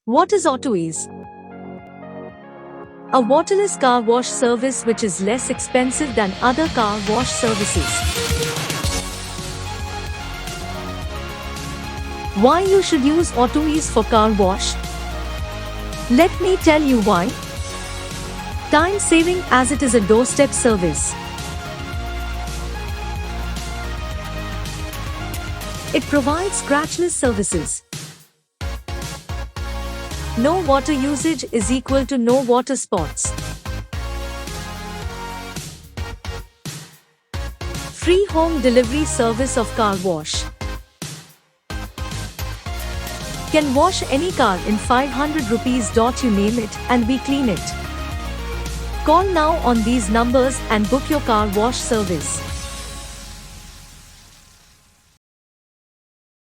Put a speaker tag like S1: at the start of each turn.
S1: What is Autoease? A waterless car wash service which is less expensive than other car wash services. Why you should use Autoease for car wash? Let me tell you why. Time saving, as it is a doorstep service. It provides scratchless services. No water usage is equal to no water spots. Free home delivery service of car wash. Can wash any car in 500 rupees. You name it, and we clean it. Call now on these numbers and book your car wash service.